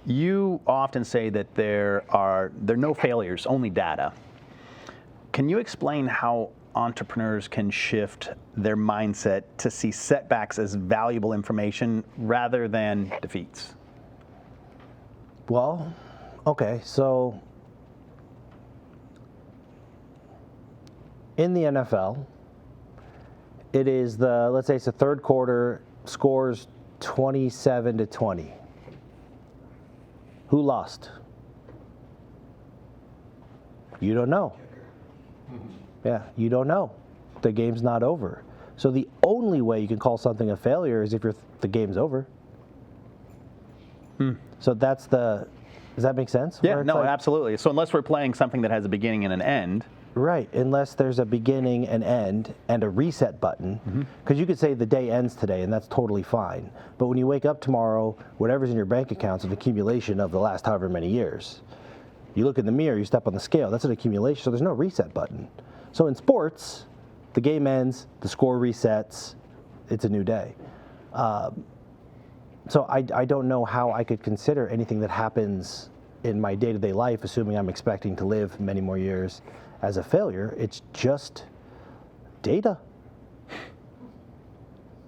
You often say that there are no failures, only data. Can you explain how entrepreneurs can shift their mindset to see setbacks as valuable information rather than defeats? Well, okay, so in the NFL, it is let's say it's the third quarter, scores 27-20. Who lost? You don't know. Yeah, you don't know. The game's not over. So the only way you can call something a failure is if the game's over. So does that make sense? Yeah, no, absolutely. So unless we're playing something that has a beginning and an end. Right, unless there's a beginning and end and a reset button, because you could say the day ends today and that's totally fine. But when you wake up tomorrow, whatever's in your bank account is an accumulation of the last however many years. You look in the mirror, you step on the scale, that's an accumulation, so there's no reset button. So in sports, the game ends, the score resets, it's a new day. So I don't know how I could consider anything that happens in my day-to-day life, assuming I'm expecting to live many more years, as a failure. It's just data.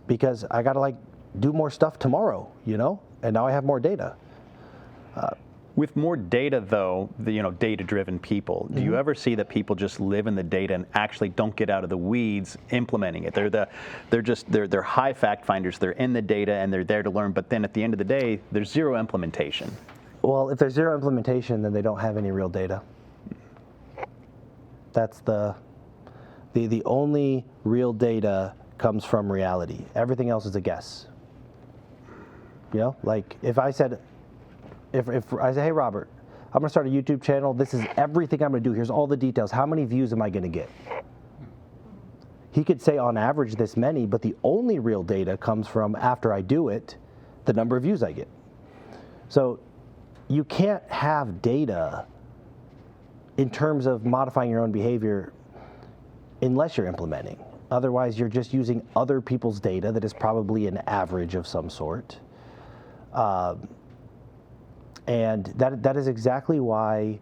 Because I gotta do more stuff tomorrow, and now I have more data. With more data, though, data-driven people, do you ever see that people just live in the data and actually don't get out of the weeds implementing it? They're high fact finders. They're in the data and they're there to learn. But then at the end of the day, there's zero implementation. Well, if there's zero implementation, then they don't have any real data. That's the only real data comes from reality. Everything else is a guess. If I said, hey, Robert, I'm going to start a YouTube channel. This is everything I'm going to do. Here's all the details. How many views am I going to get? He could say on average this many, but the only real data comes from after I do it, the number of views I get. So you can't have data in terms of modifying your own behavior unless you're implementing. Otherwise, you're just using other people's data that is probably an average of some sort. And that is exactly why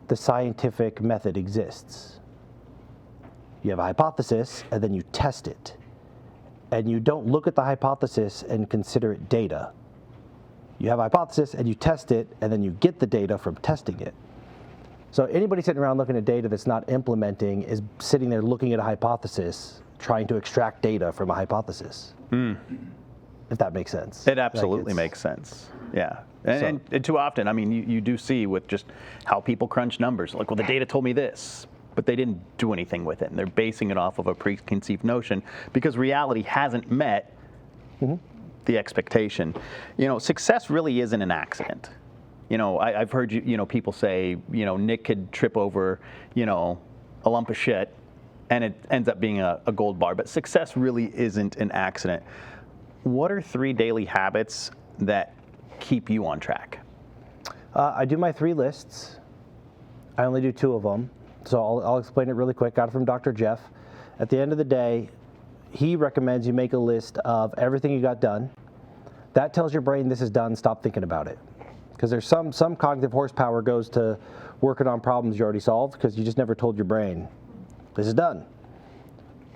the scientific method exists. You have a hypothesis, and then you test it. And you don't look at the hypothesis and consider it data. You have a hypothesis, and you test it, and then you get the data from testing it. So anybody sitting around looking at data that's not implementing is sitting there looking at a hypothesis, trying to extract data from a hypothesis. If that makes sense. It absolutely makes sense. Yeah. And too often, you do see with just how people crunch numbers. Well, the data told me this, but they didn't do anything with it. And they're basing it off of a preconceived notion because reality hasn't met the expectation. Success really isn't an accident. I've heard people say, Nick could trip over, a lump of shit and it ends up being a gold bar. But success really isn't an accident. What are 3 daily habits that keep you on track? I do my 3 lists. I only do 2 of them. So I'll explain it really quick. Got it from Dr. Jeff. At the end of the day, he recommends you make a list of everything you got done. That tells your brain this is done, stop thinking about it. Because there's some cognitive horsepower goes to working on problems you already solved because you just never told your brain, this is done.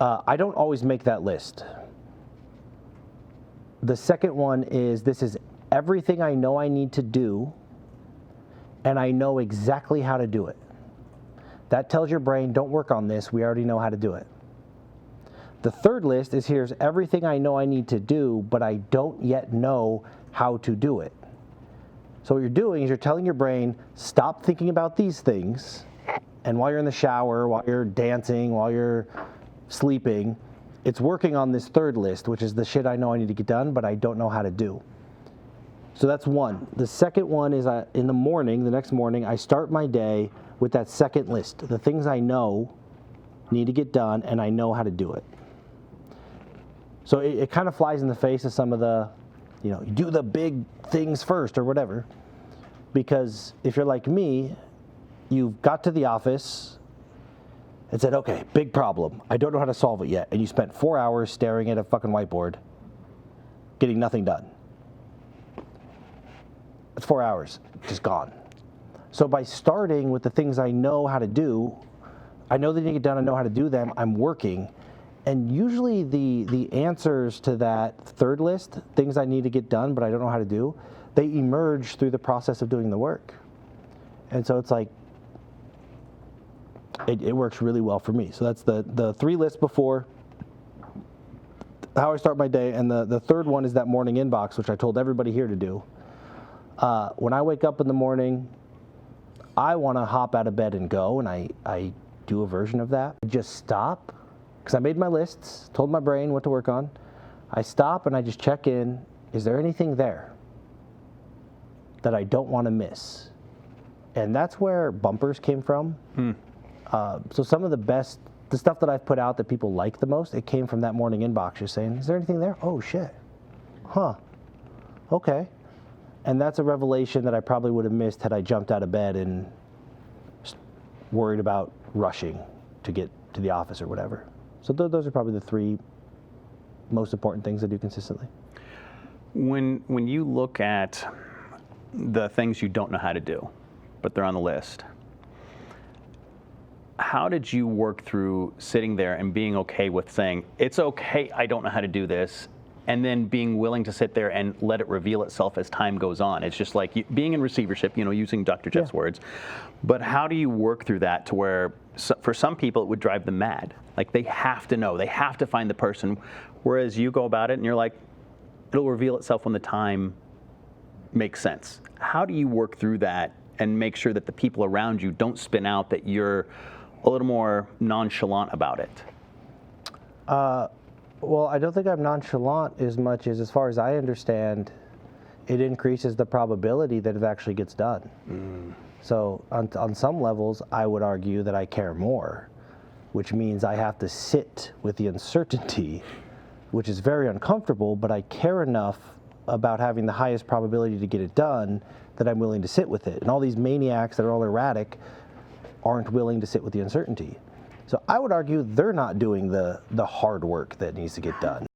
I don't always make that list. The second one is this is everything I know I need to do, and I know exactly how to do it. That tells your brain, don't work on this, we already know how to do it. The third list is here's everything I know I need to do, but I don't yet know how to do it. So what you're doing is you're telling your brain, stop thinking about these things, and while you're in the shower, while you're dancing, while you're sleeping, it's working on this third list, which is the shit I know I need to get done, but I don't know how to do. So that's one. The second one is in the morning, the next morning, I start my day with that second list, the things I know need to get done, and I know how to do it. So it kind of flies in the face of some of the, you do the big things first or whatever. Because if you're like me, you've got to the office and said, okay, big problem. I don't know how to solve it yet. And you spent 4 hours staring at a fucking whiteboard, getting nothing done. It's 4 hours, just gone. So by starting with the things I know how to do, I know they need to get done, I know how to do them, I'm working. And usually the answers to that third list, things I need to get done but I don't know how to do, they emerge through the process of doing the work. And so it's like, it works really well for me. So that's the 3 lists before, how I start my day, and the third one is that morning inbox, which I told everybody here to do. When I wake up in the morning, I want to hop out of bed and go, and I do a version of that. I just stop, because I made my lists, told my brain what to work on. I stop and I just check in, is there anything there that I don't want to miss? And that's where bumpers came from. So some of the stuff that I've put out that people like the most, it came from that morning inbox, just saying, is there anything there? Oh shit, huh, okay. And that's a revelation that I probably would have missed had I jumped out of bed and worried about rushing to get to the office or whatever. So those are probably the 3 most important things I do consistently. When you look at the things you don't know how to do, but they're on the list, how did you work through sitting there and being okay with saying, it's okay, I don't know how to do this, and then being willing to sit there and let it reveal itself as time goes on? It's just like being in receivership, using Dr. Jeff's words. But how do you work through that to where, for some people, it would drive them mad? Like, they have to know, they have to find the person, whereas you go about it and you're like, it'll reveal itself when the time makes sense. How do you work through that and make sure that the people around you don't spin out that you're a little more nonchalant about it? Well, I don't think I'm nonchalant as much as far as I understand, it increases the probability that it actually gets done. So on some levels, I would argue that I care more, which means I have to sit with the uncertainty, which is very uncomfortable, but I care enough about having the highest probability to get it done that I'm willing to sit with it. And all these maniacs that are all erratic aren't willing to sit with the uncertainty. So I would argue they're not doing the hard work that needs to get done.